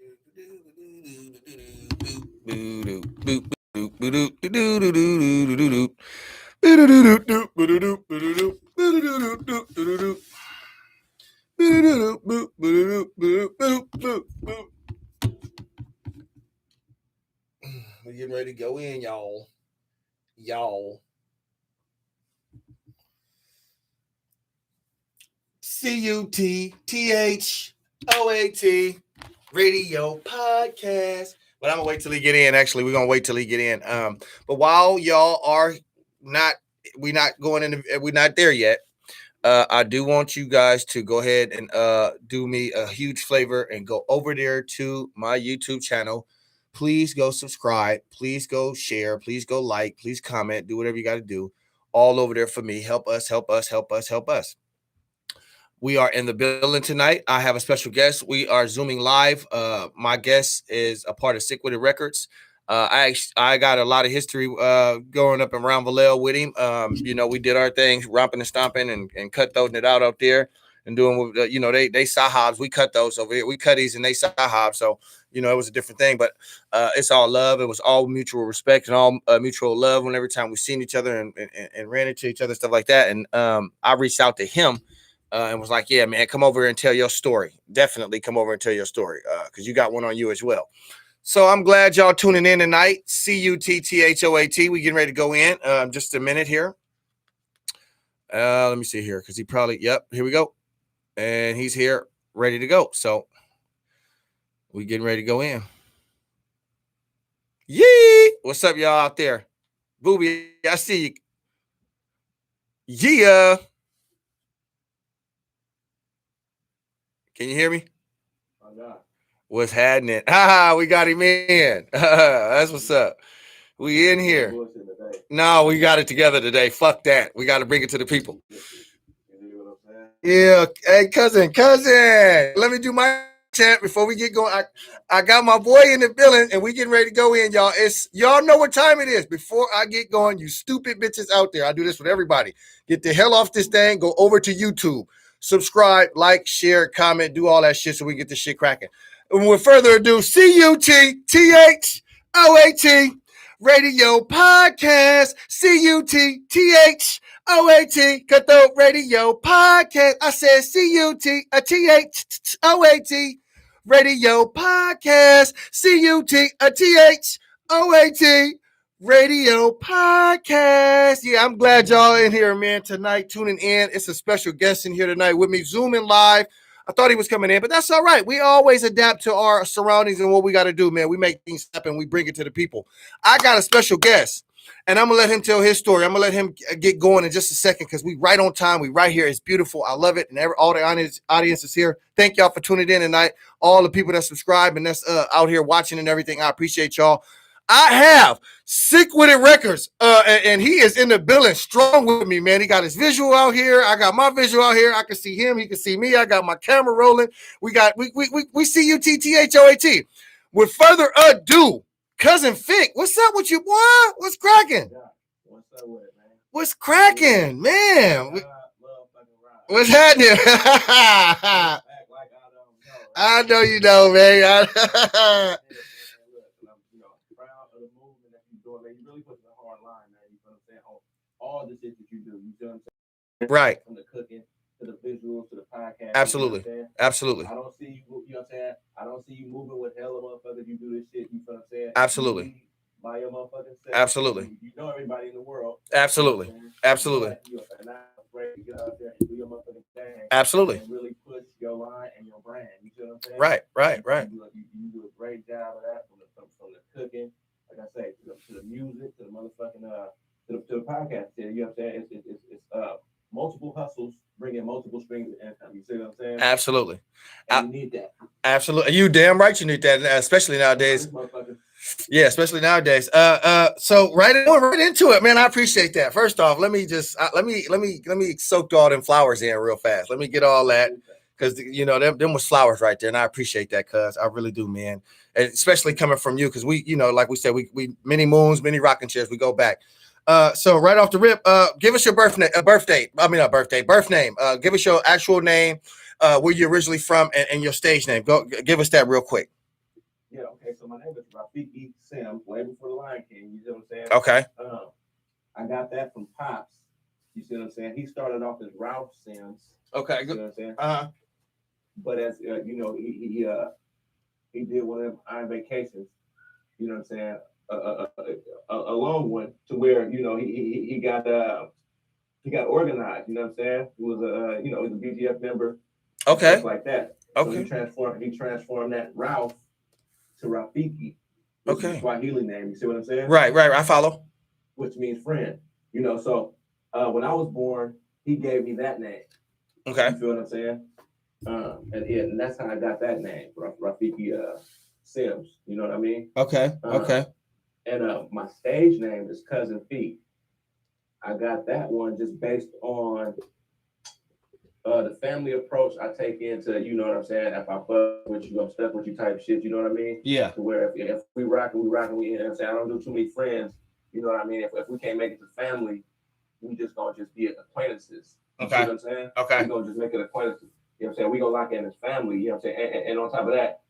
We're getting ready to go in, y'all. CUTTHOAT radio podcast. But I'm gonna wait till he get in. Actually, we're gonna wait till he get in. But while y'all are not, we're not going in. We're not there yet. I do want you guys to go ahead and do me a huge favor and go over there to my YouTube channel. Please go subscribe. Please go share. Please go like. Please comment. Do whatever you got to do. All over there for me. Help us. Help us. Help us. Help us. We are in the building tonight. I have a special guest. We are Zooming live. My guest is a part of Sick With It Records. I got a lot of history growing up around Vallejo with him. We did our thing, romping and stomping and cutthroating it out there and doing, they sahobs. We cut those over here. We cut these and they sahobs. So, it was a different thing, but it's all love. It was all mutual respect and all mutual love when every time we seen each other and ran into each other, stuff like that. And I reached out to him. And was like, yeah, man, come over and tell your story. Definitely come over and tell your story because you got one on you as well. So I'm glad y'all tuning in tonight. CUTTHOAT. We getting ready to go in just a minute here. Let me see here because he probably, yep, here we go. And he's here ready to go. So we getting ready to go in. Yee! What's up, y'all out there? Booby, I see you. Yeah. Can you hear me? Oh, God. What's happening? We got him in. That's what's up. We in here. No, we got it together today. Fuck that. We got to bring it to the people. Yeah. Hey, cousin. Let me do my chant before we get going. I got my boy in the building and we getting ready to go in, y'all. Y'all know what time it is. Before I get going, you stupid bitches out there. I do this with everybody. Get the hell off this thing. Go over to YouTube. Subscribe, like, share, comment, do all that shit so we get this shit cracking. And with further ado, CUTTHOAT Radio Podcast. CUTTHOAT Cutthroat Radio Podcast. I said CUTTHOAT Radio Podcast. CUTTHOAT Radio Podcast. Yeah, I'm glad y'all in here, man, tonight, tuning in. It's a special guest in here tonight with me, Zooming live. I thought he was coming in, but that's all right. We always adapt to our surroundings and what we got to do, man. We make things happen. We bring it to the people. I got a special guest, and I'm going to let him tell his story. I'm going to let him get going in just a second because we right on time. We right here. It's beautiful. I love it, and all the audience is here. Thank y'all for tuning in tonight. All the people that subscribe and that's out here watching and everything, I appreciate y'all. I have Sick With It Records, and he is in the building strong with me, man. He got his visual out here. I got my visual out here. I can see him. He can see me. I got my camera rolling. We see CUTTHOAT. With further ado, Cousin Fick, what's up with you, boy? What's cracking? What's up with it, man? What's cracking, man? What's happening? I know you know, man. All the shit that you do, you know what I'm saying? Right. From the cooking to the visuals to the podcast. Absolutely. You know Absolutely. I don't see you, you know what I'm saying? I don't see you moving with hella motherfuckers. You do this shit, you know what I'm saying? Absolutely. By your motherfucking self. Absolutely. You know everybody in the world. Absolutely. You know Absolutely. you're not afraid to get out there and do your motherfucking thing. Absolutely. And really push your line and your brand. You know what I'm saying? Right. You do a great job of that from the cooking, like I say, to the music, to the motherfucking to the podcast here, you know what I'm saying? It's multiple hustles bringing multiple strings of income. You see what I'm saying? Absolutely. And you need that. Absolutely. You damn right you need that, especially nowadays. Yeah, especially nowadays. So right into it, man. I appreciate that. First off, let me soak all them flowers in real fast. Let me get all that. Because them was flowers right there, and I appreciate that, cuz I really do, man. And especially coming from you, because we, like we said, we many moons, many rocking chairs, we go back. So right off the rip, give us your birth name. Give us your actual name, where you're originally from, and your stage name. Go give us that real quick. Yeah, okay. So my name is Rafiki Sims, way before the Lion King. You see what I'm saying? Okay. I got that from Pops. You see what I'm saying? He started off as Ralph Sims. Okay. You see what I'm saying? Uh-huh. But as you know, he did one of them Iron Vacations. You know what I'm saying? A long one to where he got organized. You know what I'm saying? He was he was a BGF member. Okay. Stuff like that. So Okay. he transformed that Ralph to Rafiki, which is a Okay. Swahili name. You see what I'm saying? Right. I follow. Which means friend. You know, so when I was born, he gave me that name. Okay. You feel what I'm saying? And that's how I got that name, Rafiki Sims. You know what I mean? Okay. Okay. And my stage name is Cousin Feet. I got that one just based on the family approach I take into, you know what I'm saying? If I fuck with you, I'm stuck with you type shit, you know what I mean? Yeah. To where if we rockin', you know what I'm saying? I don't do too many friends, you know what I mean? If we can't make it to family, we just gonna just be acquaintances. You Okay. see what I'm saying? Okay. We gonna just make it acquaintances. You know what I'm saying? We gonna lock in as family, you know what I'm saying? And on top of that,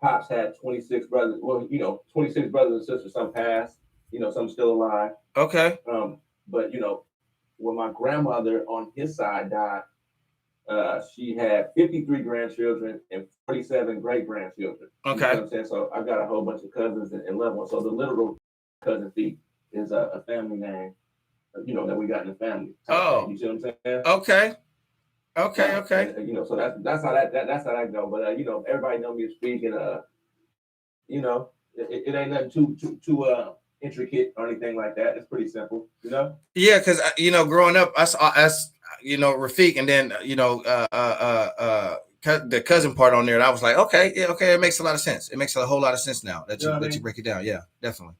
Pops had 26 brothers, 26 brothers and sisters, some passed, some still alive. Okay. But when my grandmother on his side died, she had 53 grandchildren and 47 great grandchildren. Okay. You know what I'm saying? So I got a whole bunch of cousins and loved ones. So the literal cousin feet is a family name, that we got in the family. Oh. You see what I'm saying? Okay. Okay. And, so that's how that go. But everybody know me as Speak, and it ain't nothing too intricate or anything like that. It's pretty simple, Yeah, because growing up, I saw Rafiq, and then the cousin part on there, and I was like, okay, yeah, okay, it makes a lot of sense. It makes a whole lot of sense now that you break it down. Yeah, definitely.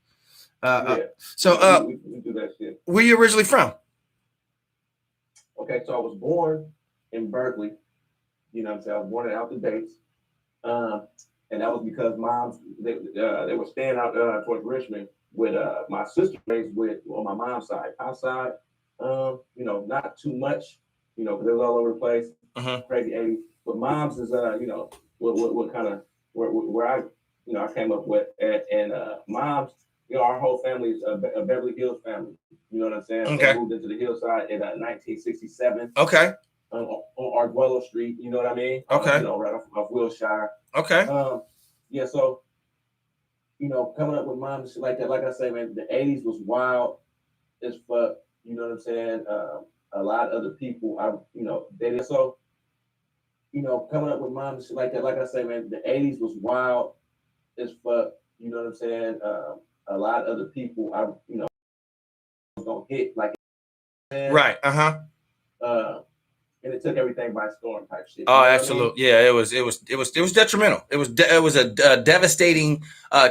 So we do that shit. Where you originally from? Okay, so I was born in Berkeley. You know what I'm saying? I was born out the dates. And that was because moms they were staying out towards Richmond with my sister raised with on my mom's side. Outside, not too much, because it was all over the place, crazy 80s. But mom's is what kind of where I came up with, and mom's, our whole family is a Beverly Hills family. You know what I'm saying? Okay. They moved into the hillside in 1967. Okay. On Arguello Street, you know what I mean? Okay. Right off Wilshire. Okay. Yeah, so coming up with mom and shit like that, like I say, man, the 80s was wild as fuck. You know what I'm saying? A lot of other people, they did so. Coming up with mom and shit like that, like I say, man, the 80s was wild as fuck. You know what I'm saying? A lot of other people, was gonna hit like. Right. And it took everything by storm type shit. Oh, absolutely. I mean? Yeah, it was detrimental. It was a devastating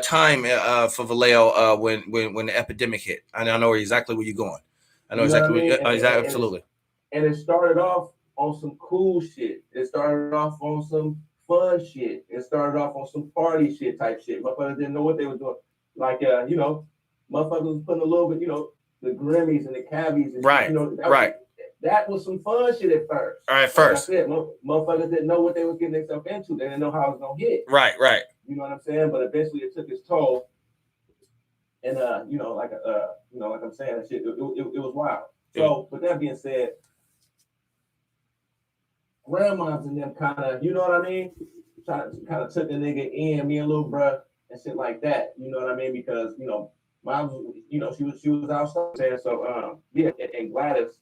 time for Vallejo when the epidemic hit. I know exactly where you're going. I know exactly. Absolutely. And it started off on some cool shit. It started off on some fun shit. It started off on some party shit type shit. Motherfuckers didn't know what they were doing. Like motherfuckers was putting a little bit, the Grammys and the Cabbies and right. Shit, right. That was some fun shit at first. All right, first. Like I said, motherfuckers didn't know what they was getting themselves into. They didn't know how it was gonna hit. Right. You know what I'm saying? But eventually it took its toll. And like I'm saying, that shit, it was wild. So with that being said, grandmas and them kind of, you know what I mean? Kind of took the nigga in, me and little bruh and shit like that. You know what I mean? Because mom, she was outside. So yeah, and Gladys.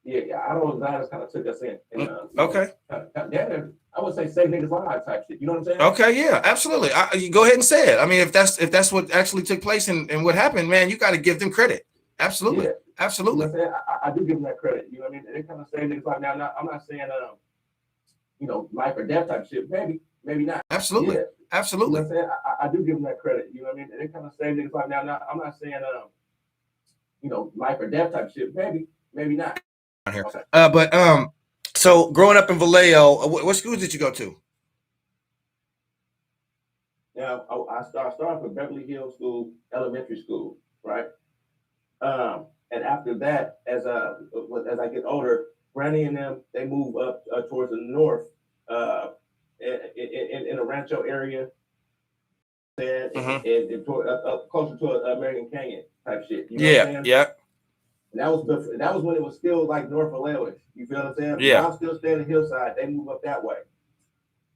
Yeah, I don't know. Gladys kind of took us in. And, okay. I would say save niggas lives type shit. You know what I'm saying? Okay, yeah, absolutely. You go ahead and say it. I mean, if that's what actually took place and what happened, man, you got to give them credit. Absolutely, yeah. absolutely. You know what I'm saying? I do give them that credit. You know what I mean? They kind of saved niggas lives. Now, I'm not saying life or death type shit. Maybe not. Absolutely, yeah. absolutely. You know what I'm saying? I do give them that credit. You know what I mean? They kind of saved niggas lives. Now, I'm not saying life or death type shit. Maybe not. Here. Okay. So growing up in Vallejo, what schools did you go to? Now, I started with Beverly Hills School, elementary school, right? And after that, as I get older, Granny and them, they move up towards the north, in a Rancho area, saying? And closer to American Canyon type shit. You know Yeah, what I'm saying? yeah. And that was when it was still like North Vallejo. You feel what I'm saying? Yeah. Mom still stay in the hillside. They move up that way.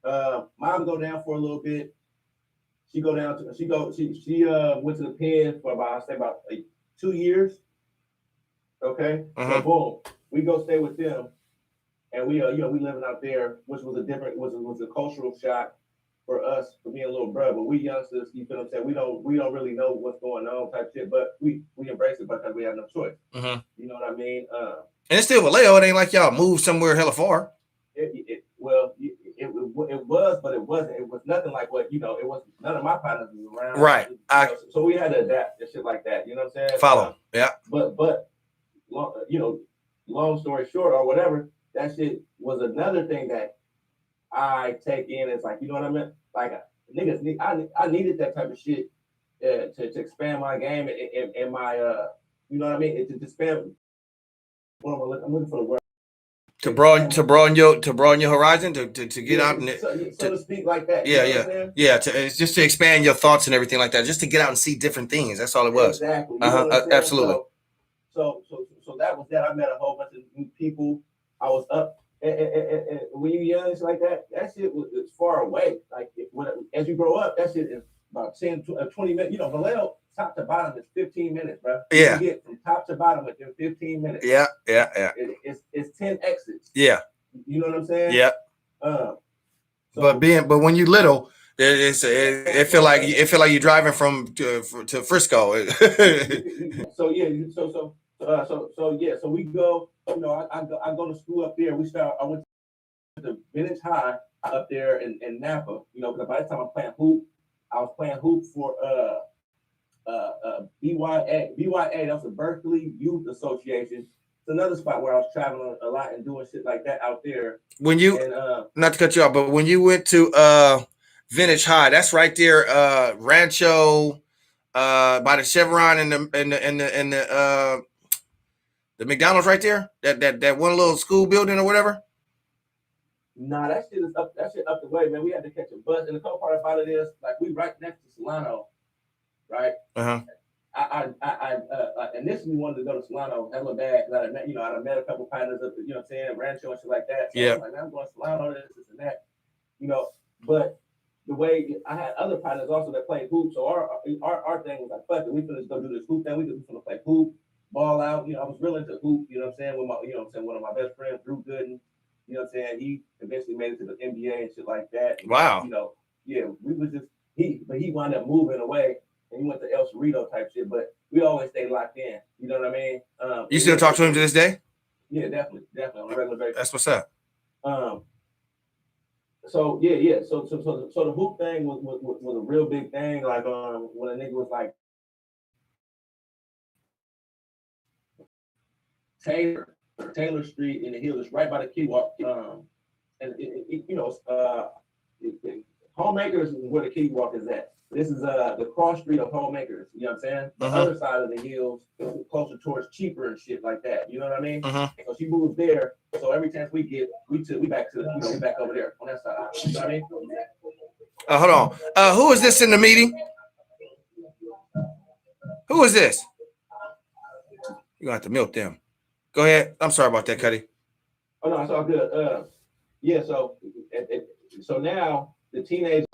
Mom go down for a little bit. She go down to she went to the pen for about 2 years. Okay. So boom, we go stay with them, and we we living out there, which was a cultural shock for us for being a little brother. But we youngsters, you feel what I'm saying? We don't really know what's going on type shit, but we embrace it because we have no choice. You know what I mean? And it's still Vallejo. It ain't like y'all moved somewhere hella far. It was, but it wasn't. It was nothing like what it was. None of my partners was around. Right. So we had to adapt and shit like that. You know what I'm saying? Follow. Yeah. But long story short or whatever, that shit was another thing that I take in as like, you know what I mean? Like niggas, I needed that type of shit to expand my game and my you know what I mean? To expand. I'm looking for the word. To broaden your horizon, to get out and so to speak, like that. Yeah, you know yeah. It's just to expand your thoughts and everything like that, just to get out and see different things. That's all it was. Exactly. You know Absolutely. So that was that. I met a whole bunch of new people. I was up, and when you're young, it's like that shit was far away. Like as you grow up, that shit is about 10, 20 minutes. You know, Vallejo, top to bottom is 15 minutes, bro. Yeah. You get from top to bottom within 15 minutes. Yeah. It's 10 exits. Yeah. You know what I'm saying? Yeah. But when you little, it feel like you're driving from to Frisco. So we go. I go to school up there. I went to Village High up there in Napa. You know, because by the time I'm playing hoop, I was playing hoop for BYA. BYA, that was the Berkeley Youth Association. It's another spot where I was traveling a lot and doing shit like that out there. When you not to cut you off, but when you went to Vintage High, that's right there, Rancho, by the Chevron and the McDonald's right there. That one little school building or whatever. Nah, that shit is up. That shit up the way, man. We had to catch a bus, and the cool part about it is, like, we right next to Solano, right? I initially wanted to go to Solano hella bad because I met a couple partners up, you know what I'm saying, Rancho and shit like that. So I'm like, man, I'm going to Solano, this and that, But the way I had other partners also that played hoop, so our thing was like, fuck it, we finna go do this hoop thing. We finna play hoop, ball out. I was real into hoop. You know what I'm saying? With my, one of my best friends, Drew Gooden. You know what I'm saying? He eventually made it to the NBA and shit like that. Wow. We was just but he wound up moving away. And he went to El Cerrito type shit, but we always stay locked in. You know what I mean? You still talk to him to this day? Yeah, definitely on a regular basis. That's what's up. So the hoop thing was a real big thing. Like when a nigga was like Taylor Street in the Hills, right by the Key Walk. Homemakers is where the Key Walk is at. This is the cross street of Homemakers. You know what I'm saying? The other side of the hills, closer towards Cheaper and shit like that. You know what I mean? So she moves there. So every chance we get, we back to we back over there on that side. You know what I mean? Hold on. Who is this in the meeting? Who is this? You're gonna have to milk them. Go ahead. I'm sorry about that, Cuddy. Oh no, it's all good. So now the teens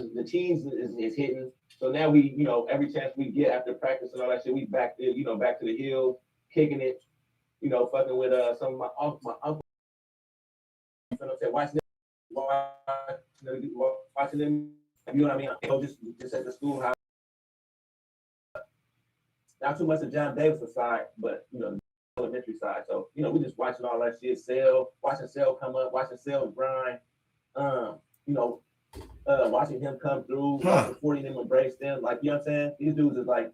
is hitting. So now we, every chance we get after practice and all that shit, we back there, back to the hill, kicking it, fucking with some of my uncle. You know what I'm saying? Watching them, you know what I mean? Just at the schoolhouse. Not too much of John Davis side, but the elementary side. So, we just watching all that shit, watching Sale come up, watching Sale grind, watching him come through, watching 40 them embrace them. Like, you know what I'm saying? These dudes is like,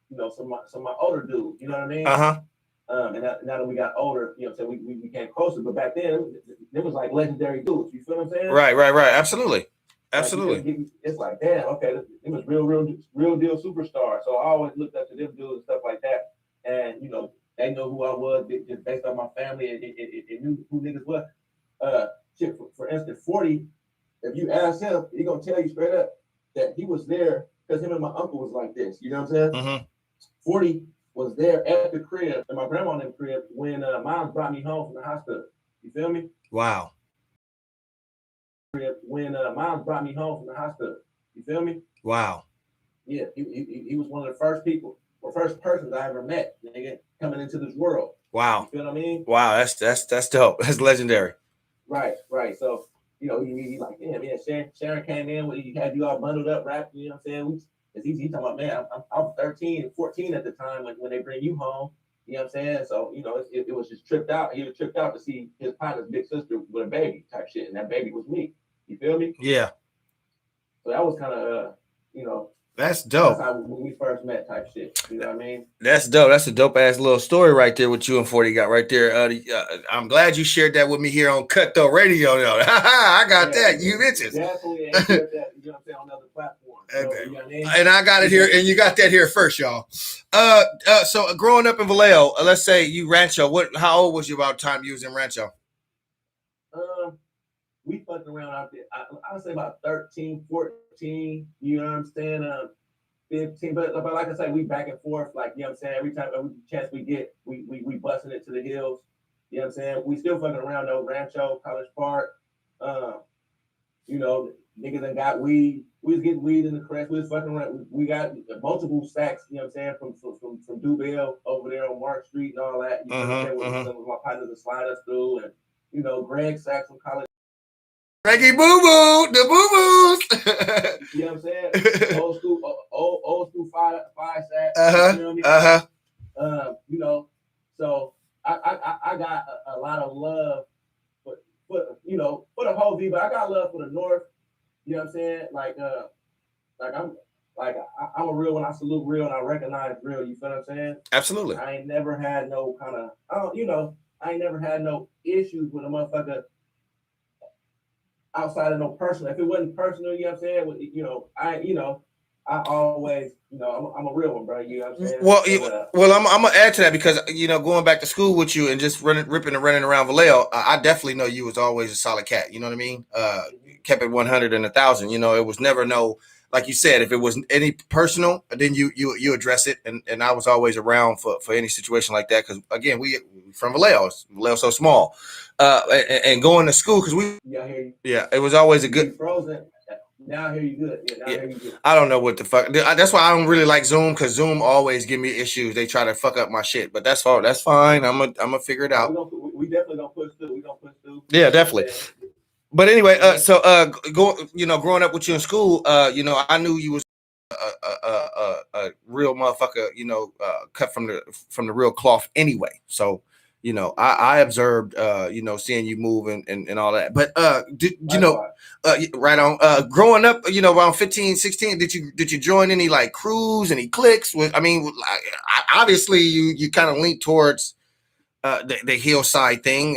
some of my older dudes, you know what I mean? And now that we got older, you know what I'm saying, we became closer. But back then, it was like legendary dudes. You feel what I'm saying? Right. Absolutely. Like, it's like, damn, okay, it was real deal superstar. So I always looked up to them dudes and stuff like that. And, they know who I was just based on my family and knew who niggas was. For instance, 40, if you ask him, he's going to tell you straight up that he was there because him and my uncle was like this. You know what I'm saying? Mm-hmm. 40 was there at the crib and my grandma in the crib when mom brought me home from the hospital. You feel me? Wow. When mom brought me home from the hospital. You feel me? Wow. Yeah, he was one of the first people, or first persons I ever met, nigga, coming into this world. Wow. You feel what I mean? Wow, that's dope. That's legendary. Right. So, you know, he like, yeah, Sharon came in when he had you all bundled up, wrapped, you know what I'm saying? He talking about, man, I was 13 and 14 at the time when they bring you home. You know what I'm saying? So, you know, it was just tripped out. He was tripped out to see his partner's big sister with a baby type shit. And that baby was me. You feel me? Yeah. So that was kind of, you know, that's dope. That's how when we first met type shit. You know what I mean? That's dope. That's a dope ass little story right there. What you and 40 got right there. I'm glad you shared that with me here on Cut Though Radio. Though. I got that. You bitches. Definitely ain't shared that. You know what I'm saying, on other platforms. You know what I mean? And I got it here, and you got that here first, y'all. So growing up in Vallejo, let's say you Rancho. How old was you about the time you was in Rancho? We fucking around out there. I would say about 13, 14. You know what I'm saying? 15. But like I said, we back and forth. Like, you know what I'm saying? Every time every chance we get, we busting it to the hills. You know what I'm saying? We still fucking around though. Rancho, College Park. You know, niggas that got weed. We was getting weed in the crest. We was fucking around. We got multiple stacks. You know what I'm saying? From Dubell over there on Mark Street and all that. You know what I'm saying? With some of my partners that slide us through, and you know, Greg Sachs from College. Reggae Boo Boo, the Boo Boos. You know what I'm saying? Old school five sacks. You know what I mean? You know, so I got a lot of love for you know, for the whole V, but I got love for the North. You know what I'm saying? Like I'm a real one. I salute real and I recognize real. You feel what I'm saying? Absolutely. I ain't never had no kind of I ain't never had no issues with a motherfucker outside of no personal. If it wasn't personal, you know what I'm saying? I always, I'm a real one, bro. You know what I'm saying? Well, I'm gonna add to that because going back to school with you and just ripping and running around Vallejo, I definitely know you was always a solid cat. You know what I mean? Kept it 100 and 1,000. It was never no, like you said, if it was any personal, then you address it, and I was always around for any situation like that because again, we from Vallejo, so small, and going to school because it was always a good. Frozen. Now I hear you good. Yeah, I hear you good. I don't know what the fuck. That's why I don't really like Zoom because Zoom always give me issues. They try to fuck up my shit, but that's fine. That's fine. I'm gonna figure it out. We definitely gonna push through. We gonna push through. Yeah, definitely. But anyway, growing up with you in school, I knew you was a real motherfucker. Cut from the real cloth anyway. So. I observed, seeing you move and all that. But right on. Growing up, around 15, 16, did you join any like crews, any cliques? Obviously you kind of lean towards the hillside thing.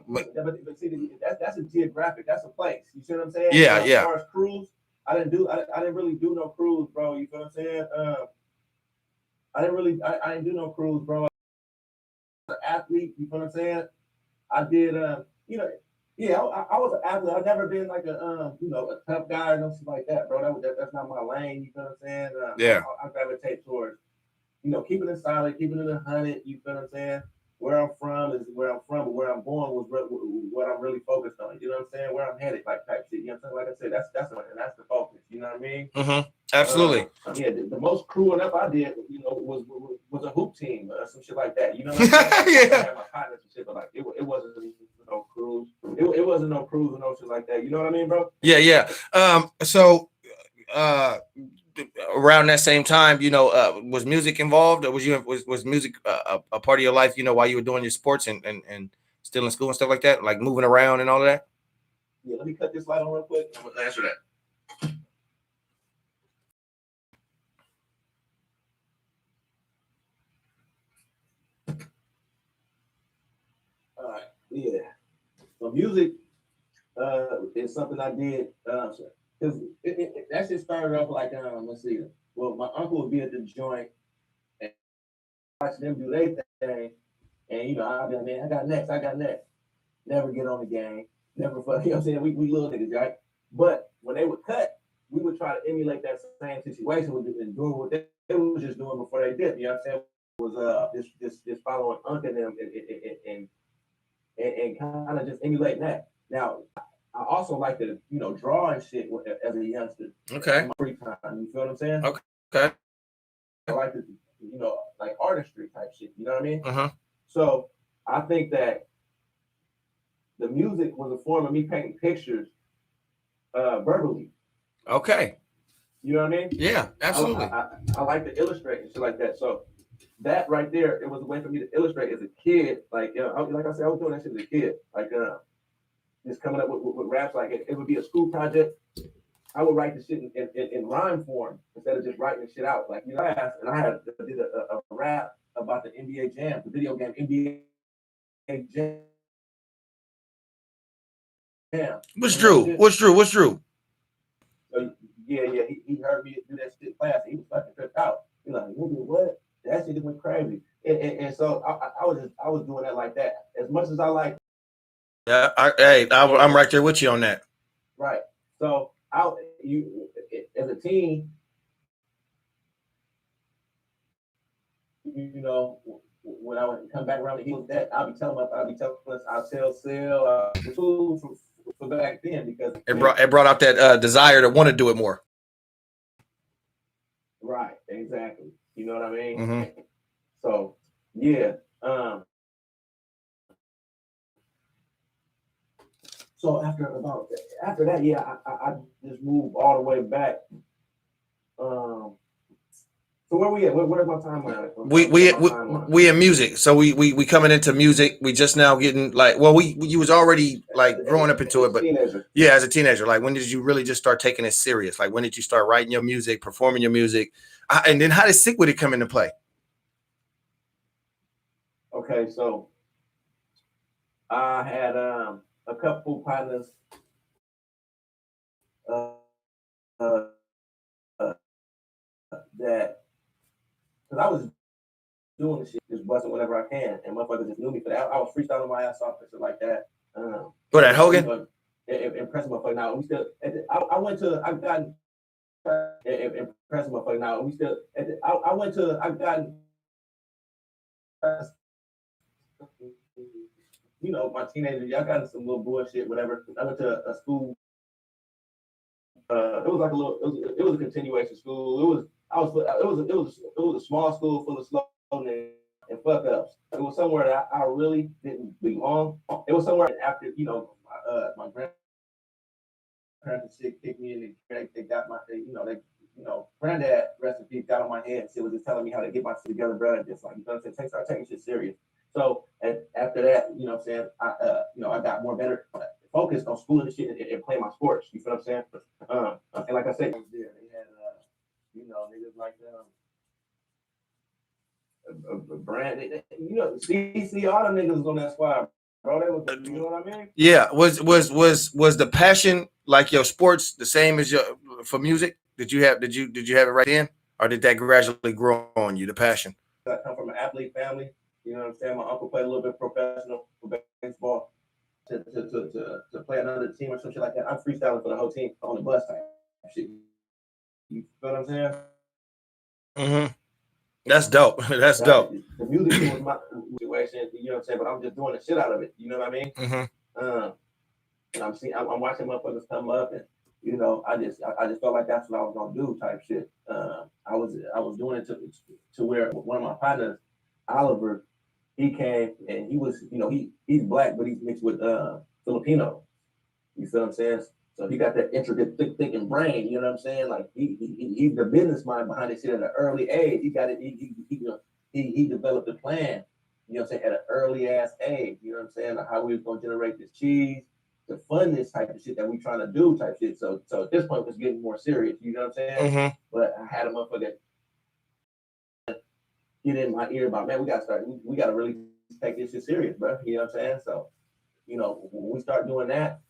But see, that's a geographic. That's a place. You see what I'm saying? Yeah, As far as crews, I didn't really do no crews, bro. You feel what I'm saying? I didn't do no crews, bro. An athlete, you know what I'm saying? I did, I was an athlete. I've never been like a tough guy or nothing like that, bro. That's not my lane. You know what I'm saying? I gravitate towards, keeping it solid, keeping it 100. You know what I'm saying? Where I'm from is where I'm from, but where I'm going was what I'm really focused on. You know what I'm saying? Where I'm headed, like type shit. You know what I'm saying? Like I said, that's the focus. You know what I mean? Mm-hmm. Absolutely. The most crewing up I did, was a hoop team or some shit like that. You know what I'm saying? I had my partners and shit, but like it wasn't no crews. It wasn't no crews or no shit like that. You know what I mean, bro? Yeah. So around that same time, was music involved, or was music a part of your life? While you were doing your sports and still in school and stuff like that, like moving around and all of that. Yeah, let me cut this light on real quick. I'm gonna answer that. All right. Yeah. So music is something I did because that shit started off like let's see. Well, my uncle would be at the joint and watch them do their thing, and I'd be like, man, I got next. Never get on the game. Never fuck. You know what I'm saying? We little niggas, right? But when they would cut, we would try to emulate that same situation with and doing what they was just doing before they did. You know what I'm saying? Was this following Unc and them and kind of just emulating that. Now, I also like to draw and shit as a youngster. Okay. In my free time, you feel what I'm saying? Okay. I like to like artistry type shit. You know what I mean? Uh-huh. So I think that the music was a form of me painting pictures verbally. Okay. You know what I mean? Yeah, absolutely. I like to illustrate and shit like that. So that right there, it was a way for me to illustrate as a kid. Like like I said, I was doing that shit as a kid. Like just coming up with raps. Like it would be a school project. I would write the shit in rhyme form instead of just writing the shit out. Like and I did a rap about the NBA Jam, the video game NBA Jam. What's Drew? So yeah, he heard me do that shit in class. And he was fucking tripped out. He like, what? That shit just went crazy. And so I was doing that like that. As much as I like. Yeah, I'm right there with you on that. Right. So you as a teen, when I would come back around the heels that, I'll tell us, I'll tell Sale, the tools for back then because it brought out that desire to want to do it more. Right, exactly. You know what I mean? Mm-hmm. So yeah. So after that, yeah, I just moved all the way back. So where we at? Where's my timeline? We in music, so we coming into music. We just now getting like, well, you was already like growing up into it, but teenager. Yeah, as a teenager, like when did you really just start taking it serious? Like when did you start writing your music, performing your music, and then how did Sick With It come into play? Okay, so I had a couple partners. That because I was doing the shit, just busting whenever I can, and motherfuckers just knew me for that. I was freestyling my ass off and shit like that. What at Hogan? Impressing motherfucker. Now we still. I've gotten impressing motherfucker. Now we still. I've gotten. My teenager. Y'all got some little bullshit, whatever. I went to a school. It was like it was a continuation school. It was a small school full of slow and fuck ups. It was somewhere that I really didn't belong. It was somewhere after my grandparents kicked me in. They got my granddad rest in peace got on my head and shit was just telling me how to get my shit together, bro. And just like start taking shit serious. So after that, what I'm saying, I got more better focused on school and shit and playing my sports. You feel what I'm saying? And like I said, they had niggas like brand, CC, all the niggas was on that squad, bro. They was, you know what I mean? Yeah. Was the passion like your sports the same as your for music? Did you have it right then, or did that gradually grow on you? The passion. I come from an athlete family. You know what I'm saying? My uncle played a little bit professional for baseball. To play another team or some shit like that, I'm freestyling for the whole team on the bus type shit. You feel what I'm saying? Mm-hmm. That's dope. That's dope. The music was my situation, you know what I'm saying? But I'm just doing the shit out of it. You know what I mean? Mm-hmm. And I'm watching motherfuckers come up, and I just felt like that's what I was gonna do, type shit. I was doing it to where one of my partners, Oliver, he came and he was, he's black, but he's mixed with Filipino. You feel what I'm saying? So he got that intricate, thinking brain. You know what I'm saying? Like he's the business mind behind this shit at an early age. He got it. He developed a plan. You know what I'm saying? At an early ass age. You know what I'm saying? Like how we was gonna generate this cheese to fund this type of shit that we trying to do, type shit. So at this point, it's getting more serious. You know what I'm saying? Mm-hmm. But I had a motherfucker get in my ear about, man, we gotta really take this shit serious, bro. You know what I'm saying? So, when we start doing that,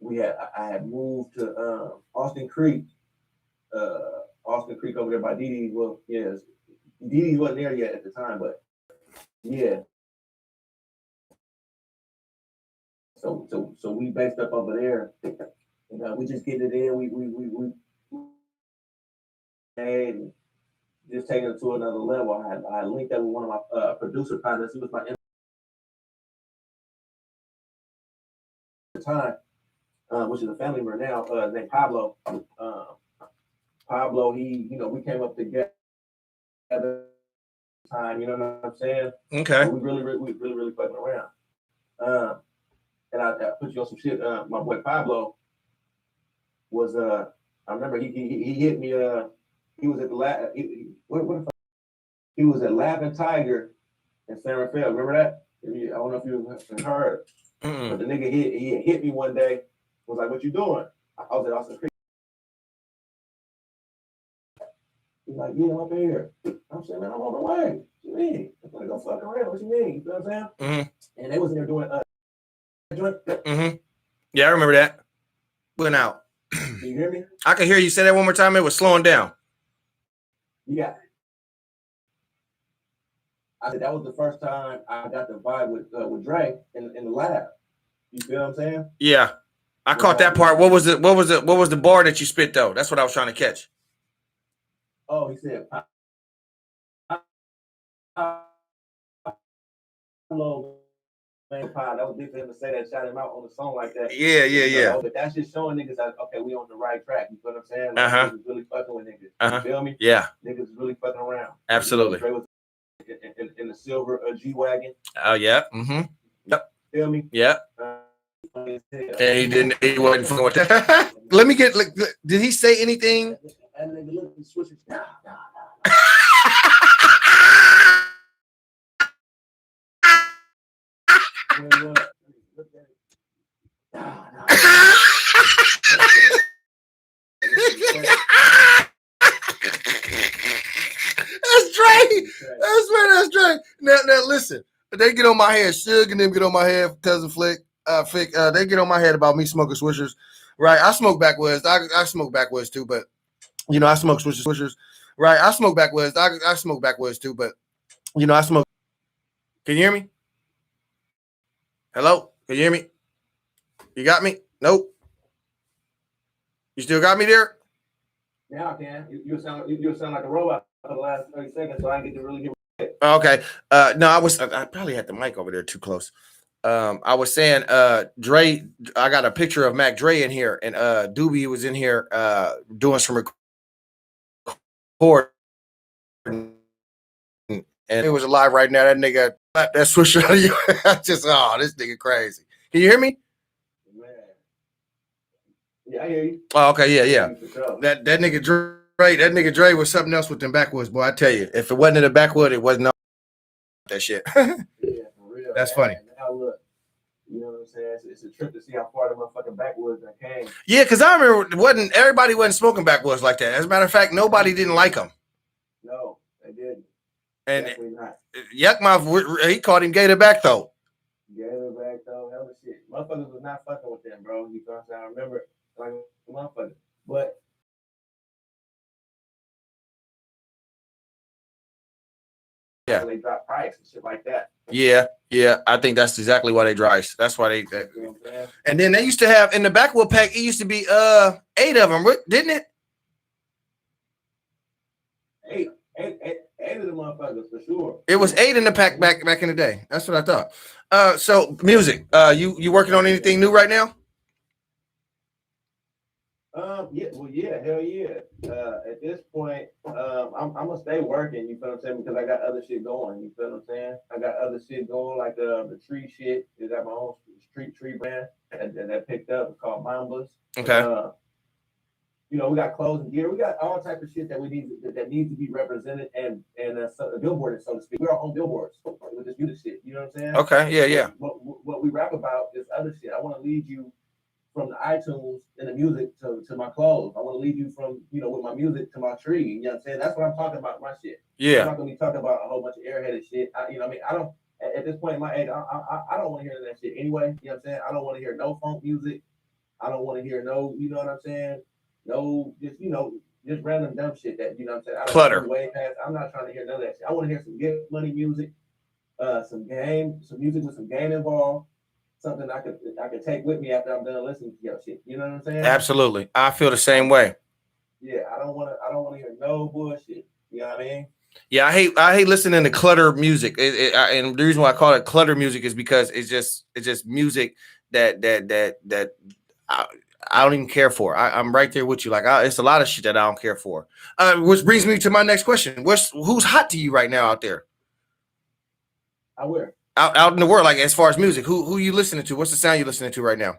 I had moved to Austin Creek over there by Dee. Well, yeah, Dee wasn't there yet at the time, but yeah. So we based up over there, and we just get it in. and just taking it to another level. I linked up with one of my producer partners. He was my time, which is a family member now, named Pablo. Pablo, we came up together time, you know what I'm saying? Okay. We really fucking around. And I put you on some shit. My boy Pablo was I remember he hit me. He was at the he was at Laughing Tiger in San Rafael. Remember that? I don't know if you heard, but the nigga he hit me one day. Was like, "What you doing?" I was at Austin Creek. He's like, "Yeah, I'm up here." I'm saying, "Man, I'm on the way." What you mean? I'm gonna go fuck around. What you mean? You know what I'm saying? And they was in there doing Yeah, I remember that. Went out. Can you hear me? I can hear you. Say that one more time. It was slowing down. Yeah. I said that was the first time I got the vibe with Dre in the lab. You feel what I'm saying? Yeah, I caught that part. What was it? What was the bar that you spit though? That's what I was trying to catch. Oh, he said, "Hello, man, Pop." That was big for him to say that. Shout him out on the song like that. Yeah. But that's just showing niggas that okay, we on the right track. You feel what I'm saying? Like, niggas really fucking with niggas. You feel me? Yeah. Niggas really fucking around. Absolutely. Dre was in the silver G-Wagon. Oh yeah. Yep. Feel me? Yeah. And he wasn't fucking with that. Let me get. Did he say anything? And nigga look and switch it. That's Dre. That's Dre. Now listen. They get on my head. Suge and them get on my head. Cousin Flick, Fick. They get on my head about me smoking swishers. Right. I smoke backwoods. I smoke backwoods too, but I smoke swishers. Right. I smoke backwoods. I smoke backwoods too, but I smoke. Can you hear me? Hello? Can you hear me? You got me? Nope. You still got me there? Now I can. You sound like a robot for the last 30 seconds, so I didn't get to really hear. Okay. No, I probably had the mic over there too close. I was saying, Dre, I got a picture of Mac Dre in here, and Doobie was in here doing some recording, and it was alive right now. That nigga, that switch out of you. Just, this nigga crazy. Can you hear me? Man. Yeah, I hear you. Oh, okay, yeah. That nigga Dre was something else with them backwoods, boy. I tell you, if it wasn't in the backwood, it wasn't that shit. Yeah, for real. That's funny. Now look, you know what I'm saying? It's a trip to see how far the motherfucking backwoods I came. Yeah, because I remember everybody wasn't smoking backwoods like that. As a matter of fact, nobody didn't like them. No, they didn't. And definitely not. Yuckmouth, he called him Gator back though. Gator back though, hell of shit. Motherfuckers was not fucking with them, bro. You know what I'm saying? I remember like motherfuckers, but. Yeah, they drop price and shit like that. Yeah. I think that's exactly why they dry. That's why they. And then they used to have in the backwood pack. It used to be 8 of them, didn't it? Eight of the motherfuckers for sure. It was 8 in the pack back in the day. That's what I thought. So music. You working on anything new right now? Yeah, hell yeah. At this point, I'm gonna stay working. You feel what I'm saying? Because I got other shit going. You feel what I'm saying? I got other shit going, like the tree shit. I got my own tree brand that picked up called Mambas. Okay. We got clothes and gear. We got all type of shit that we need that needs to be represented and billboarded, so to speak. We're on billboards with this music shit. You know what I'm saying? Okay. Yeah. What we rap about is other shit. I want to lead you from the iTunes and the music to my clothes. I want to lead you from, with my music to my tree. You know what I'm saying? That's what I'm talking about, my shit. Yeah. I'm not going to be talking about a whole bunch of airheaded shit. I don't, at this point in my age, I don't want to hear that shit anyway. You know what I'm saying? I don't want to hear no funk music. I don't want to hear no, you know what I'm saying? No, just random dumb shit that, you know what I'm saying? Clutter. Way past. I'm not trying to hear none of that shit. I want to hear some get money music, some music with some game involved. Something I could take with me after I'm done listening to your shit. You know what I'm saying? Absolutely. I feel the same way. Yeah, I don't want to hear no bullshit. You know what I mean? Yeah, I hate listening to clutter music, and the reason why I call it clutter music is because it's just music that I, I don't even care for. I'm right there with you. Like it's a lot of shit that I don't care for. Which brings me to my next question: who's hot to you right now out there? I wear. Out in the world, like as far as music, who you listening to? What's the sound you listening to right now?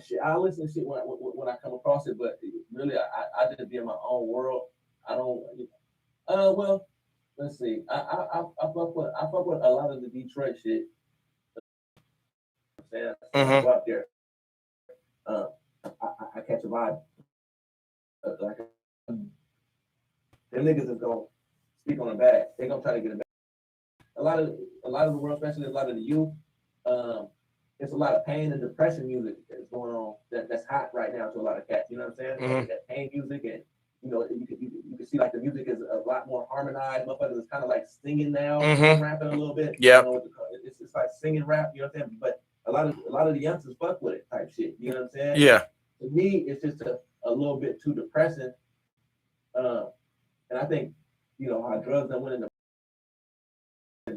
Shit, I listen to shit when I come across it, but really, I just be in my own world. I don't. Well, let's see. I fuck with a lot of the Detroit shit. Saying so I Mm-hmm. go out there. I catch a vibe. Like them niggas is gonna speak on the bag. They gonna try to get it back. A lot of the world, especially a lot of the youth. Um, it's a lot of pain and depression music that's going on that's hot right now to a lot of cats. You know what I'm saying? Mm-hmm. That pain music and you can see like the music is a lot more harmonized. Motherfuckers is kind of like singing now, Mm-hmm. rapping a little bit. Yep. It's like singing rap. You know what I'm saying? But a lot of the youngsters fuck with it type shit. You know what I'm saying? Yeah. To me, it's just a little bit too depressing. Uh, and I think how drugs that went into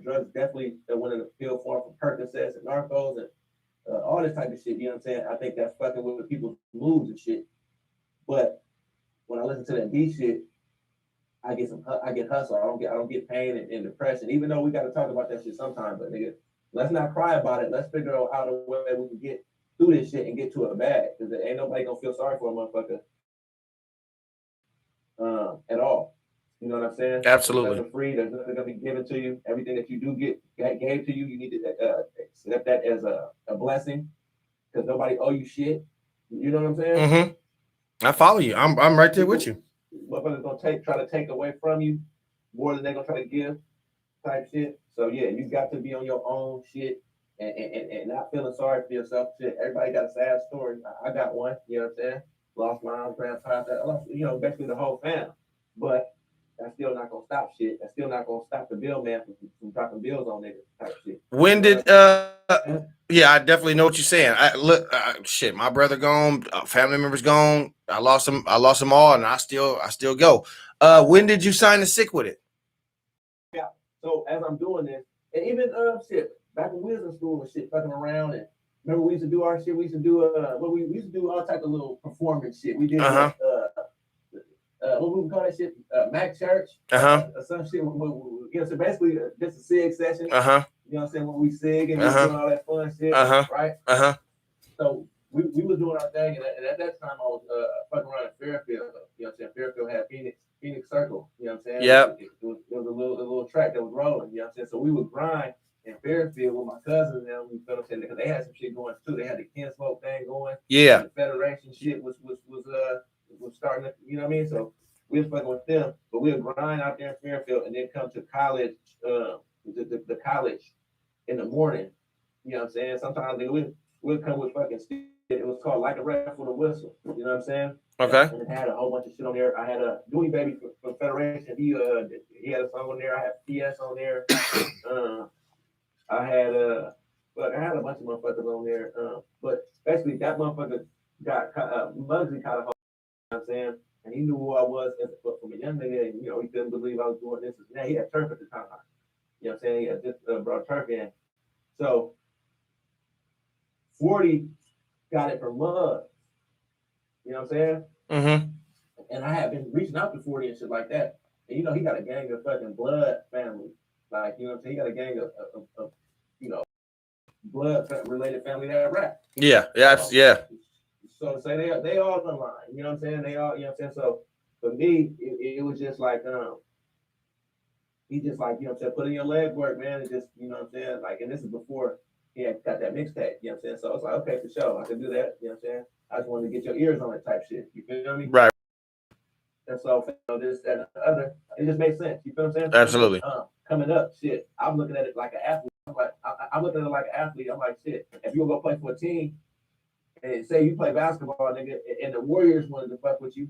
drugs definitely that went in the field form for Percocets and Narcos and all this type of shit. You know what I'm saying? I think that's fucking with people's moods and shit. But when I listen to that beat shit, I get hustle. I don't get pain and depression. Even though we got to talk about that shit sometime, but nigga, let's not cry about it. Let's figure out how the way we can get through this shit and get to a bag because ain't nobody gonna feel sorry for a motherfucker at all. You know what I'm saying? Absolutely. There's free. There's nothing gonna be given to you. Everything that you do get gave to you, you need to accept that as a blessing because nobody owe you shit. You know what I'm saying? Mm-hmm. I follow you. I'm right there with you. Motherfuckers gonna try to take away from you more than they're gonna try to give type shit. So yeah, you got to be on your own shit and not feeling sorry for yourself. Shit, everybody got a sad story. I got one. You know what I'm saying? Lost my grandpa. I lost, basically the whole fam. But that's still not gonna stop shit. That's still not gonna stop the bill man from dropping bills on niggas type shit. When did yeah, I definitely know what you're saying. Shit, my brother gone, family members gone. I lost them all, and I still go. When did you sign the sick with it? Yeah. So as I'm doing this, and even shit, back when we was in school and shit, fucking around, and remember we used to do our shit. We used to do we used to do all type of little performance shit. We did what we would call that shit, Mac Church, some shit. So basically just a sig session. You know what I'm saying? When we sig and we doing all that fun shit, right? So we was doing our thing, and at that time I was fucking around in Fairfield. You know what I'm saying? Fairfield had Phoenix Circle. You know what I'm saying? Yep. It was a little track that was rolling. You know what I'm saying? So we would grind in Fairfield with my cousins and them. You feel what I'm saying? Because they had some shit going too. They had the Ken Smoke thing going. Yeah. The Federation shit was starting to, you know what I mean? So we was fucking with them, but we'd grind out there in Fairfield and then come to college, the college in the morning. You know what I'm saying? Sometimes we'd come with fucking shit. It was called Like a Rap with a Whistle. You know what I'm saying? Okay. And it had a whole bunch of shit on there. I had a Dewey Baby from Federation. He had a song on there. I had PS on there. I had a bunch of motherfuckers on there. But basically that motherfucker got Muggsy caught a hold. You know what I'm saying? And he knew who I was from a young nigga. And, he couldn't believe I was doing this. Now he had turf at the time. You know what I'm saying? He had just brought turf in. So 40 got it from Muggs. You know what I'm saying? Mm-hmm. And I had been reaching out to 40 and shit like that. And he got a gang of fucking blood family. Like, you know what I'm saying? He got a gang of blood related family that rap. Yeah. So to say they all online. You know what I'm saying? They all, you know what I'm saying? So for me, it was just like he just like, you know what I'm saying, put in your leg work, man, and just, you know what I'm saying? Like, and this is before he had got that mixtape, you know what I'm saying? So it's like, okay, for sure, I can do that, you know what I'm saying? I just wanted to get your ears on it type shit. You feel me? Right. And so this, that, and the other, it just makes sense. You feel what I'm saying? Absolutely. Coming up, shit, I'm looking at it like an athlete. I'm looking at it like an athlete. I'm like, shit, if you go play for a team and say you play basketball, nigga, and the Warriors wanted to fuck with you,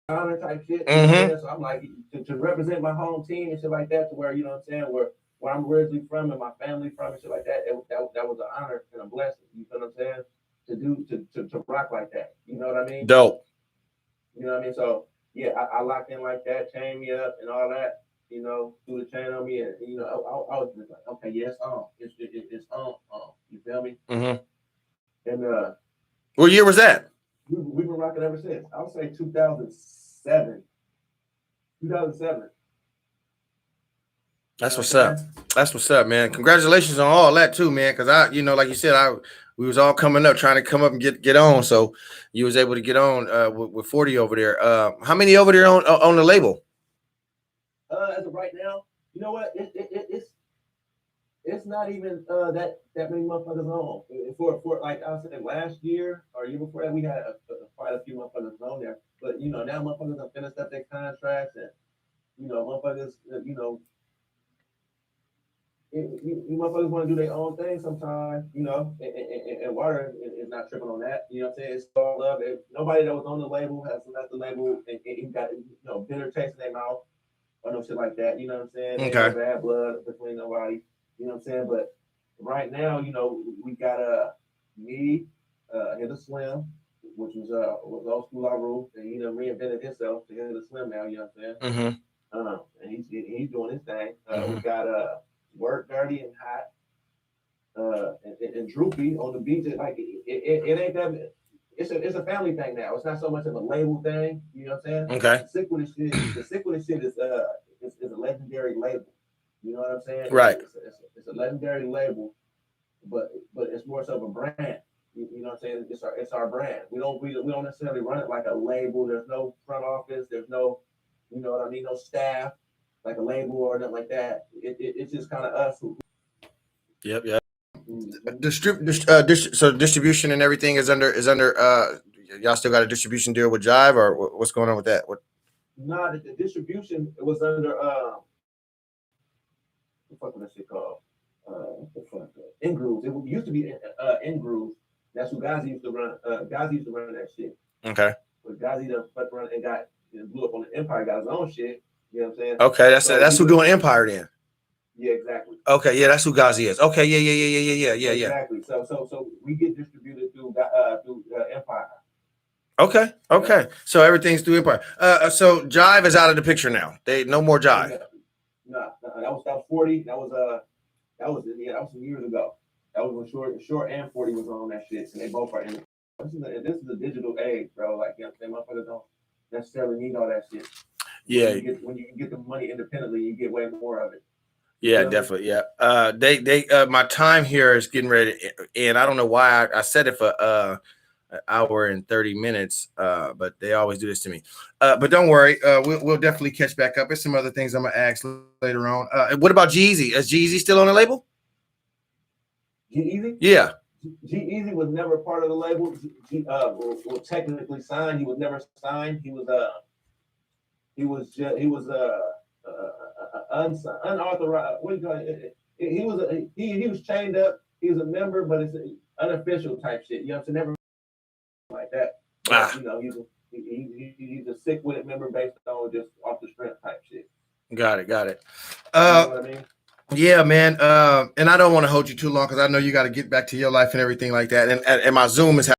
honor type shit. Mm-hmm. So I'm like, to represent my home team and shit like that, to where, you know what I'm saying, where I'm originally from and my family from and shit like that, that was an honor and a blessing. You feel what I'm saying? to rock like that. You know what I mean? Dope. You know what I mean? So yeah, I locked in like that, chain me up and all that. You know, threw the chain on me, and I was just like, okay, yeah, it's on, it's on. You feel me? Mm-hmm. And What year was that? we've been rocking ever since. I would say 2007. 2007. You know That's what I'm what's up. saying? That's what's up, man. Congratulations on all that too, man. Because like you said, we was all coming up, trying to come up and get on. So you was able to get on with 40 over there. How many over there on the label? As of right now, you know what? It's not even that many motherfuckers on. For like I said last year or year before that, we had quite a few motherfuckers on there. But now motherfuckers have finished up their contracts, and motherfuckers, you motherfuckers want to do their own thing sometimes, and water is not tripping on that. You know what I'm saying? It's all love. Nobody that was on the label has left the label and got bitter taste in their mouth or no shit like that. You know what I'm saying? Ain't no Okay. bad blood between nobody. You know what I'm saying? But right now, we got me, Hit a Slim, which was old school our rule, and he done reinvented himself to Hit a Slim now. You know what I'm saying? Mm-hmm. And he's doing his thing. Mm-hmm. We got Work Dirty and Hot, and Droopy on the beach. Like it ain't that. It's a family thing now. It's not so much of a label thing. You know what I'm saying? Okay. The Sick with the shit is a legendary label. You know what I'm saying? Right. It's a legendary label, but it's more so of a brand. You know what I'm saying? It's our brand. We don't necessarily run it like a label. There's no front office. There's no, you know what I mean? No staff like a label or nothing like that. It's just kind of us who. Yep. Yep. Mhm. So distribution and everything is under. Y'all still got a distribution deal with Jive, or what's going on with that? What? Nah, the distribution it was under what the fuck was that shit called? What the fuck? In Grooves. It used to be In Grooves. That's who Gazi used to run. Gazi used to run that shit. Okay. But Gazi done fucked around and got blew up on the Empire. Got his own shit. You know what I'm saying? Okay. That's who We doing Empire then. Yeah, exactly. Okay. Yeah, that's who Gazi is. Okay. Yeah. Exactly. So we get distributed through Empire. Okay. Yeah. So everything's through Empire. So Jive is out of the picture now. They no more Jive. Nah, that was 40. That was some years ago. That was when Short and 40 was on that shit, and they both are in it. This is a digital age, bro. Like, you know what I'm saying? Motherfuckers don't necessarily need all that shit. Yeah. When you can get the money independently, you get way more of it. Yeah, definitely. Yeah. They my time here is getting ready, and I don't know why I said it for an hour and 30 minutes. But they always do this to me. But don't worry, we'll definitely catch back up. There's some other things I'm gonna ask later on. What about Jeezy? Is Jeezy still on the label? G-Eazy? Yeah. G-Eazy was never part of the label. Well, technically signed. He was never signed. Unauthorized. What do you call it? He was chained up. He was a member, but it's unofficial type shit. You know what I'm saying? Never like that. But, he's a sick with it member based on just off the strength type shit. Got it. You know what I mean? Yeah, man. And I don't want to hold you too long because I know you got to get back to your life and everything like that. And my Zoom is.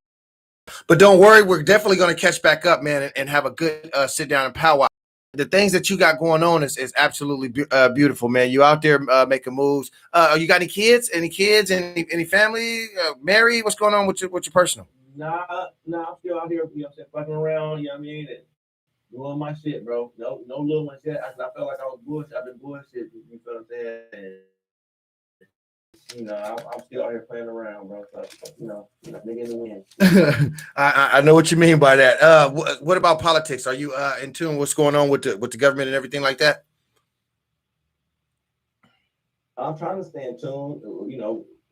But don't worry, we're definitely going to catch back up, man, and have a good sit down and powwow. The things that you got going on is absolutely beautiful, man. You out there making moves. You got any kids? Any kids? Any family? Married? What's going on with your personal? Nah, I'm still out here, you know what I'm saying, fucking around, you know what I mean, and doing my shit, bro. No little one shit. I felt like I was bullshit. I've been bullshit, you feel what I'm saying? And, I'm still out here playing around, bro. So, nigga in the wind. I know what you mean by that. What about politics? Are you in tune with what's going on with the government and everything like that? I'm trying to stay in tune.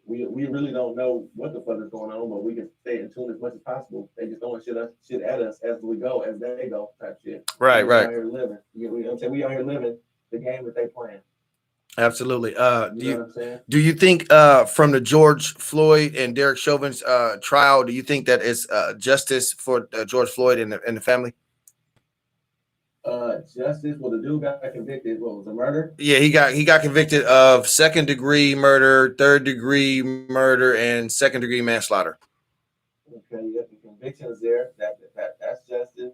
We really don't know what the fuck is going on, but we can stay in tune as much as possible. They just throwing shit at us as we go, as they go, type shit. Right. We out here living. You know what I'm saying? We out here living the game that they playing. Absolutely. You know what I'm saying? Do you think from the George Floyd and Derek Chauvin's trial, do you think that is justice for George Floyd and the family? Justice. Well, the dude got convicted. What was a murder? Yeah, he got convicted of 2nd-degree murder, 3rd-degree murder, and 2nd-degree manslaughter. Okay, yeah, the convictions there. That's justice.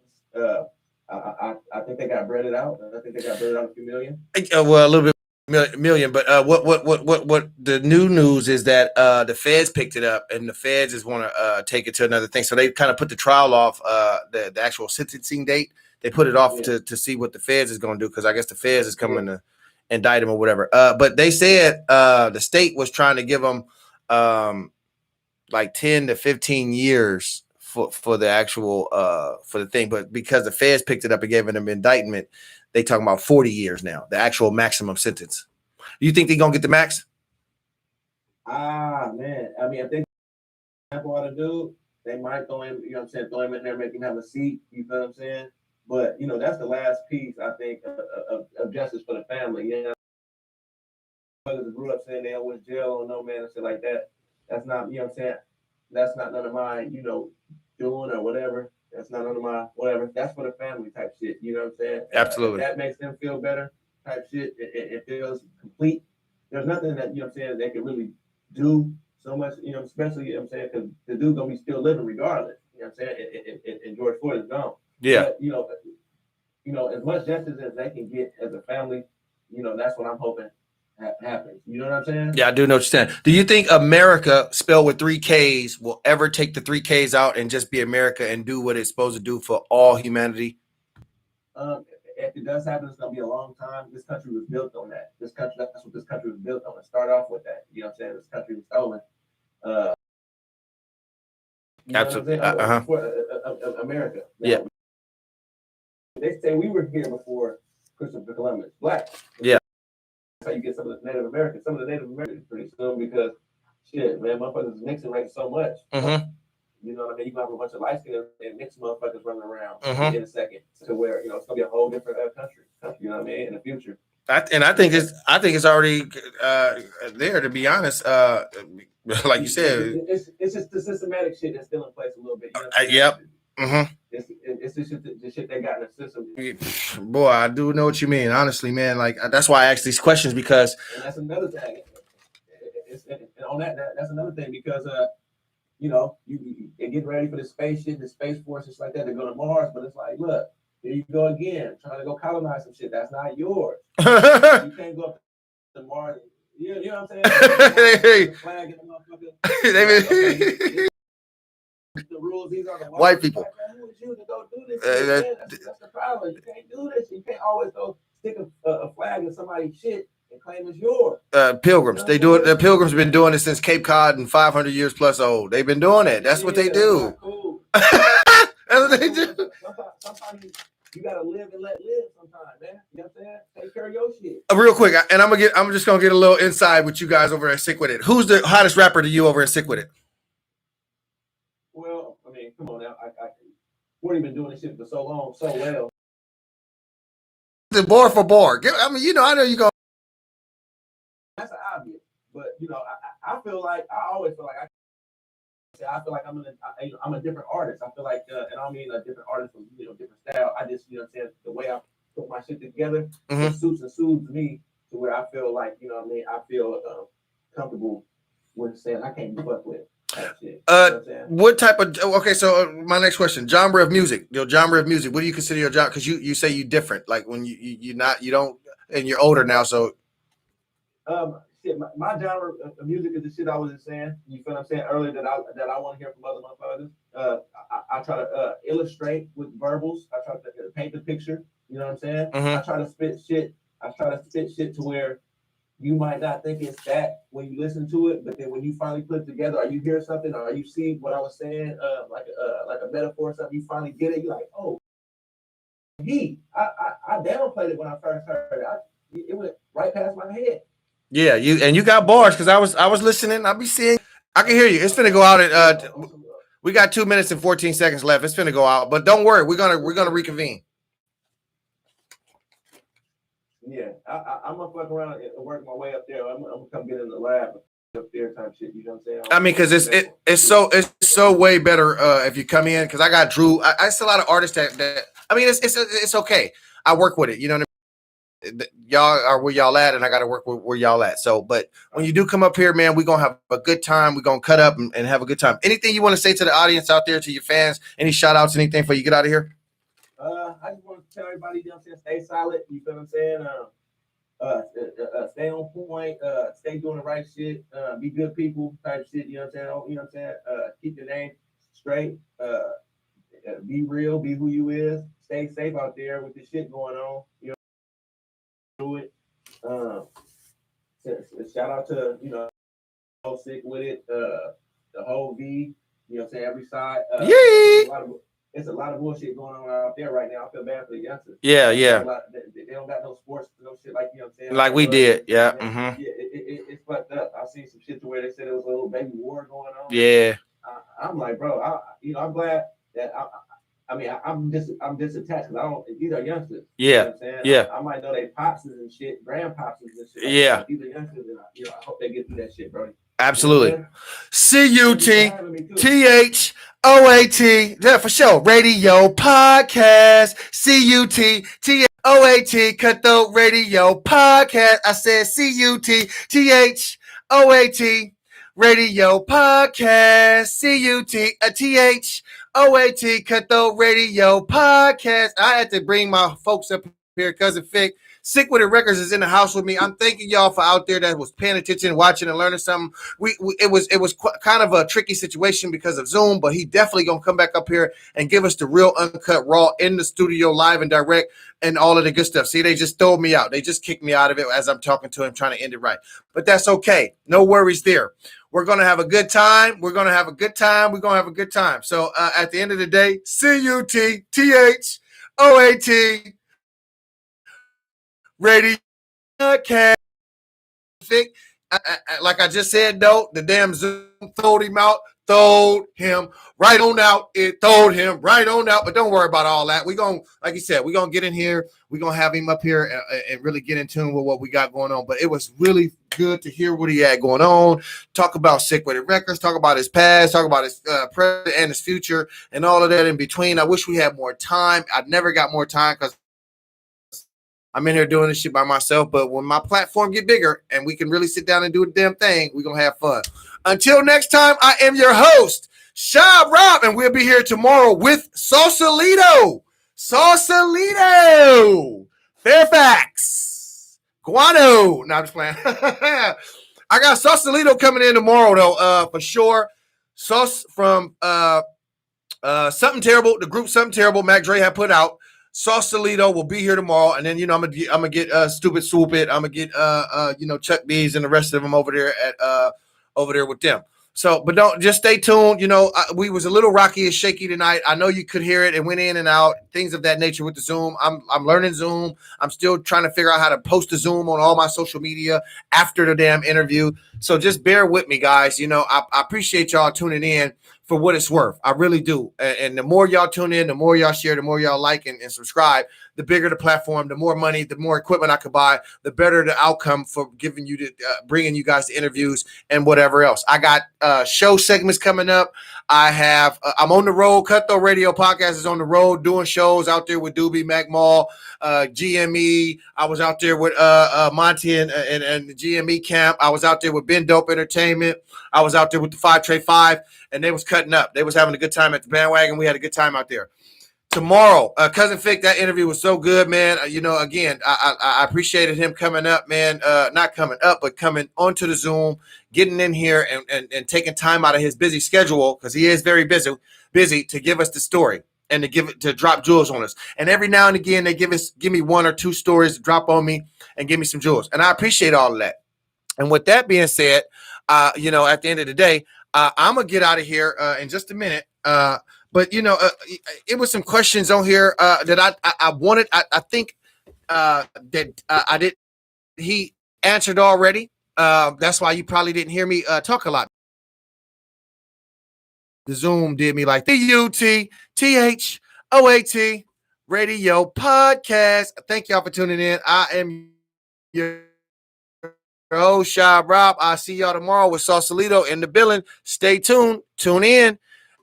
I think they got breaded out. I think they got breaded out a few million. Well, a little bit million, but what the new news is that the feds picked it up, and the feds just want to take it to another thing. So they kind of put the trial off, the actual sentencing date. They put it off Yeah. to see what the feds is going to do, because I guess the feds is coming to indict him or whatever. But they said the state was trying to give them like 10 to 15 years for the actual for the thing, but because the feds picked it up and gave them indictment, they talking about 40 years now, the actual maximum sentence. You think they're gonna get the max? Man, I mean, if they want to do, they might throw him. You know what I'm saying? Throw him in there, make him have a seat. You feel what I'm saying? But you know, that's the last piece I think of justice for the family. You know, brothers grew up saying they always jail or no man and shit like that. That's not, you know what I'm saying? That's not none of my, you know, doing or whatever. That's not none of my whatever. That's for the family type shit. You know what I'm saying? Absolutely. If that makes them feel better type shit. It feels complete. There's nothing that, you know what I'm saying, they can really do so much, you know, especially, you know what I'm saying, because the dude gonna be still living regardless. You know what I'm saying? And George Floyd is gone. Yeah. But, you know, as much justice as they can get as a family, you know, that's what I'm hoping happens. You know what I'm saying? Yeah, I do know what you're saying. Do you think America, spelled with 3 Ks, will ever take the 3 Ks out and just be America and do what it's supposed to do for all humanity? If it does happen, it's gonna be a long time. This country was built on that. This country, that's what this country was built on. It started off with that. You know what I'm saying? This country was stolen. You Absolutely. know what I'm saying? America. Yeah. They say we were here before Christopher Columbus. Black. Yeah. That's how you get some of the Native Americans. Some of the Native Americans pretty soon, because shit, man, motherfuckers is mixing race so much. Mm-hmm. You know what I mean? You gonna have a bunch of light skinned and mixed motherfuckers running around Mm-hmm. in a second, to where, you know, it's gonna be a whole different country. You know what I mean? In the future. I think it's already there, to be honest. Like you said, it's just the systematic shit that's still in place a little bit. You know yep. Mm-hmm. It's the shit they got in the system. Boy, I do know what you mean. Honestly, man, like that's why I ask these questions, because and that's another thing. And on that's another thing, because you know, they get ready for the space shit, the space force, just like that. They go to Mars, but it's like, look, here you go again, trying to go colonize some shit that's not yours. You can't go up to Mars. You know what I'm saying? Flag in the motherfucker. The rules, these are the white people. Like, who is you to go do this? That's the problem. You can't do this. You can't always go stick a flag in somebody's shit and claim it's yours. Pilgrims. They do it. The Pilgrims have been doing it since Cape Cod and 500 years plus old. They've been doing it. That's what they do. Cool. That's what they do. Sometimes you gotta live and let live sometimes, man. You know what I'm saying? Take care of your shit. Real quick, and I'm just gonna get a little inside with you guys over at Sick With It. Who's the hottest rapper to you over at Sick With It? Well, I mean, come on now. We've already been doing this shit for so long, so well. The bar for bar. I mean, you know, I know you go. That's obvious, but you know, I feel like I always feel like I feel like I'm a different artist. I feel like, and I don't mean a different artist from, you know, different style. I just, you know what I'm saying, the way I put my shit together, it suits and soothes me to where I feel like, you know what I mean, I feel comfortable with saying I can't be fucked with. Shit. What type of, okay, so my next question, genre of music. Your genre of music, what do you consider your genre? Because you say you different, like when you don't, and you're older now, so. Shit, my genre of music is the shit I was just saying. You feel what I'm saying earlier, that I want to hear from other motherfuckers. I try to illustrate with verbals. I try to paint the picture. You know what I'm saying? I try to spit shit. To where you might not think it's that when you listen to it, but then when you finally put it together, or you hear something, or you see what I was saying, like a metaphor or something, you finally get it. You're like, oh, I downplayed it when I first heard it. It went right past my head. Yeah, you got bars, because I was listening. I be seeing. I can hear you. It's finna go out at. We got 2 minutes and 14 seconds left. It's finna go out, but don't worry. We're gonna reconvene. Yeah, I'm gonna fuck around and work my way up there. I'm gonna come get in the lab up there type shit. You know what I'm saying? I mean, because it's so way better if you come in. Because I got Drew. I see a lot of artists that I mean, it's okay. I work with it. You know what I mean? y'all are where y'all at, and I got to work with where y'all at. So, but when you do come up here, man, we're gonna have a good time. We're gonna cut up and have a good time. Anything you want to say to the audience out there, to your fans? Any shout outs, anything before you get out of here? I just want to tell everybody, you know what I'm saying, stay solid. You feel what I'm saying? Stay on point. Stay doing the right shit. Be good people type shit. You know what I'm saying? You know what I'm saying? Keep your name straight. Be real. Be who you is. Stay safe out there with the shit going on. You know, do it. Um, shout out to sick with it. The whole V. You know what I'm saying? Every side. It's a lot of bullshit going on out there right now. I feel bad for the youngsters. Yeah. They don't got no sports, no shit like, you know what I'm saying? Like we did. Yeah. Yeah, it's fucked up. I seen some shit to where they said it was a little baby war going on. Yeah. I'm like, bro, I'm glad that I'm disattached because I don't. These are youngsters. Yeah. You know what I'm saying? Yeah. I might know they popses and shit, grandpopses and shit. Yeah. Like, these are youngsters, and I hope they get through that shit, bro. Absolutely. You know CUTTHOAT. Yeah, for sure. Radio podcast. CUTTHOAT. Cutthroat Radio podcast. I said CUTTHOAT. Radio podcast. CUTTHOAT. Cutthroat Radio podcast. I had to bring my folks up here, Cousin Fick. Sick With It Records is in the house with me. I'm thanking y'all for out there that was paying attention, watching, and learning something. It was kind of a tricky situation because of Zoom, but he definitely gonna come back up here and give us the real uncut raw in the studio, live and direct, and all of the good stuff. See, they just throw me out. They just kicked me out of it as I'm talking to him, trying to end it right. But that's okay. No worries there. We're gonna have a good time. We're gonna have a good time. We're gonna have a good time. So at the end of the day, CUTTHOAT. Radio podcast. Like I just said, though, the damn Zoom throwed him out. Throwed him right on out. It throwed him right on out. But don't worry about all that. We're going to, like you said, we're going to get in here. We're going to have him up here and really get in tune with what we got going on. But it was really good to hear what he had going on. Talk about Sick With It Records. Talk about his past. Talk about his present and his future and all of that in between. I wish we had more time. I never got more time because I'm in here doing this shit by myself, but when my platform get bigger and we can really sit down and do a damn thing, we're going to have fun. Until next time, I am your host, Sha Rob, and we'll be here tomorrow with Sausalito, Fairfax, Guano. No, I'm just playing. I got Sausalito coming in tomorrow, though, for sure. Sauce from Something Terrible, the group Something Terrible, Mac Dre had put out. Sausalito will be here tomorrow, and then I'm gonna get Stupid Swoop It. I'm gonna get Chuck B's and the rest of them over there with them. So, but don't just stay tuned. We was a little rocky and shaky tonight. I know you could hear it. It went in and out, things of that nature with the Zoom. I'm learning Zoom. I'm still trying to figure out how to post the Zoom on all my social media after the damn interview. So just bear with me, guys. I appreciate y'all tuning in for what it's worth. I really do. And the more y'all tune in, the more y'all share, the more y'all like and subscribe, the bigger the platform, the more money, the more equipment I could buy, the better the outcome for giving you bringing you guys the interviews and whatever else. I got show segments coming up. I'm on the road. Cutthroat Radio Podcast is on the road doing shows out there with Doobie, Mac Mall, GME. I was out there with Monty and the GME camp. I was out there with Ben Dope Entertainment. I was out there with the 5 Trey 5, and they was cutting up. They was having a good time at the bandwagon. We had a good time out there. Tomorrow, Cousin Fick, that interview was so good, man. Again, I appreciated him coming up, man. Not coming up, but coming onto the Zoom, getting in here and taking time out of his busy schedule, because he is very busy to give us the story and to drop jewels on us. And every now and again, they give me 1 or 2 stories to drop on me and give me some jewels. And I appreciate all of that. And with that being said, at the end of the day, I'm gonna get out of here in just a minute. But it was some questions on here that I wanted. I think that I did. He answered already. That's why you probably didn't hear me talk a lot. The Zoom did me like CUTTHOAT Radio Podcast. Thank y'all for tuning in. I am your host, Sha Rob. I'll see y'all tomorrow with Sausalito in the building. Stay tuned. Tune in.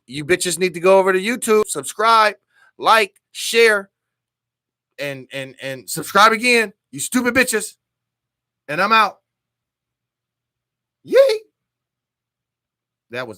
You bitches need to go over to YouTube, subscribe, like, share, and subscribe again. You stupid bitches. And I'm out. Yay. That was